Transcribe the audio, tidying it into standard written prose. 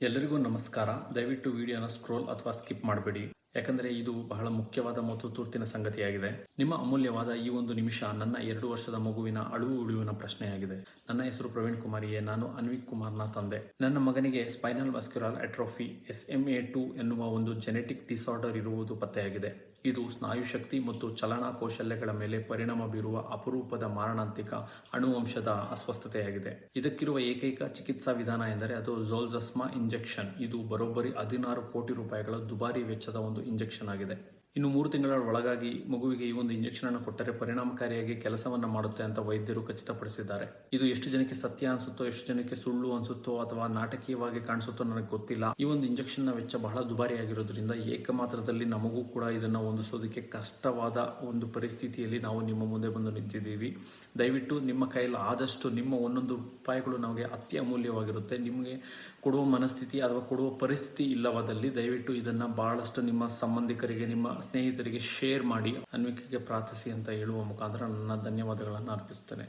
ಎಲ್ಲರಿಗೂ ನಮಸ್ಕಾರ. ದಯವಿಟ್ಟು ವಿಡಿಯೋನ ಸ್ಕ್ರೋಲ್ ಅಥವಾ ಸ್ಕಿಪ್ ಮಾಡಬೇಡಿ, ಯಾಕಂದರೆ ಇದು ಬಹಳ ಮುಖ್ಯವಾದ ಮತ್ತು ತುರ್ತಿನ ಸಂಗತಿಯಾಗಿದೆ. ನಿಮ್ಮ ಅಮೂಲ್ಯವಾದ ಈ ಒಂದು ನಿಮಿಷ ನನ್ನ 2 ವರ್ಷದ ಮಗುವಿನ ಅಳುವು ಉಳಿವಿನ ಪ್ರಶ್ನೆಯಾಗಿದೆ. ನನ್ನ ಹೆಸರು ಪ್ರವೀಣ್ ಕುಮಾರಿಯೇ. ನಾನು ಅನ್ವಿಕ್ ಕುಮಾರ್ನ ತಂದೆ. ನನ್ನ ಮಗನಿಗೆ ಸ್ಪೈನಲ್ ಮಸ್ಕ್ಯುಲರ್ ಅಟ್ರೋಫಿ SMA2 ಎನ್ನುವ ಒಂದು ಜೆನೆಟಿಕ್ ಡಿಸಾರ್ಡರ್ ಇರುವುದು ಪತ್ತೆಯಾಗಿದೆ. ಇದು ಸ್ನಾಯು ಶಕ್ತಿ ಮತ್ತು ಚಲನಾ ಕೌಶಲ್ಯಗಳ ಮೇಲೆ ಪರಿಣಾಮ ಬೀರುವ ಅಪರೂಪದ ಮಾರಣಾಂತಿಕ ಅಣುವಂಶದ ಅಸ್ವಸ್ಥತೆಯಾಗಿದೆ. ಇದಕ್ಕಿರುವ ಏಕೈಕ ಚಿಕಿತ್ಸಾ ವಿಧಾನ ಎಂದರೆ ಅದು ಝೋಲ್ಜಸ್ಮಾ ಇಂಜೆಕ್ಷನ್. ಇದು ಬರೋಬ್ಬರಿ 16 ಕೋಟಿ ರೂಪಾಯಿಗಳ ದುಬಾರಿ ವೆಚ್ಚದ ಒಂದು ಇಂಜೆಕ್ಷನ್ ಆಗಿದೆ. ಇನ್ನು 3 ತಿಂಗಳ ಒಳಗಾಗಿ ಮಗುವಿಗೆ ಈ ಒಂದು ಇಂಜೆಕ್ಷನ್ ಅನ್ನು ಕೊಟ್ಟರೆ ಪರಿಣಾಮಕಾರಿಯಾಗಿ ಕೆಲಸವನ್ನ ಮಾಡುತ್ತೆ ಅಂತ ವೈದ್ಯರು ಖಚಿತಪಡಿಸಿದ್ದಾರೆ. ಇದು ಎಷ್ಟು ಜನಕ್ಕೆ ಸತ್ಯ ಅನ್ಸುತ್ತೋ, ಎಷ್ಟು ಜನಕ್ಕೆ ಸುಳ್ಳು ಅನ್ಸುತ್ತೋ ಅಥವಾ ನಾಟಕೀಯವಾಗಿ ಕಾಣಿಸುತ್ತೋ ನನಗೆ ಗೊತ್ತಿಲ್ಲ. ಈ ಒಂದು ಇಂಜೆಕ್ಷನ್ ನ ವೆಚ್ಚ ಬಹಳ ದುಬಾರಿಯಾಗಿರೋದ್ರಿಂದ ಏಕಮಾತ್ರದಲ್ಲಿ ನಮಗೂ ಕೂಡ ಇದನ್ನ ಹೊಂದಿಸೋದಕ್ಕೆ ಕಷ್ಟವಾದ ಒಂದು ಪರಿಸ್ಥಿತಿಯಲ್ಲಿ ನಾವು ನಿಮ್ಮ ಮುಂದೆ ಬಂದು ನಿಂತಿದ್ದೀವಿ. ದಯವಿಟ್ಟು ನಿಮ್ಮ ಕೈಯಲ್ಲಿ ಆದಷ್ಟು ನಿಮ್ಮ ಒಂದೊಂದು ರೂಪಾಯಿಗಳು ನಮಗೆ ಅತಿ ಅಮೂಲ್ಯವಾಗಿರುತ್ತೆ. ನಿಮಗೆ ಕೊಡುವ ಮನಸ್ಥಿತಿ ಅಥವಾ ಕೊಡುವ ಪರಿಸ್ಥಿತಿ ಇಲ್ಲವಾದಲ್ಲಿ ದಯವಿಟ್ಟು ಇದನ್ನ ಬಹಳಷ್ಟು ನಿಮ್ಮ ಸಂಬಂಧಿಕರಿಗೆ, ನಿಮ್ಮ ಸ್ನೇಹಿತರಿಗೆ ಶೇರ್ ಮಾಡಿ, ಅನ್ವಿಕಿಗೆ ಪ್ರಾರ್ಥಿಸಿ ಅಂತ ಹೇಳುವ ಮುಖಾಂತರ ನನ್ನ ಧನ್ಯವಾದಗಳನ್ನು ಅರ್ಪಿಸುತ್ತೇನೆ.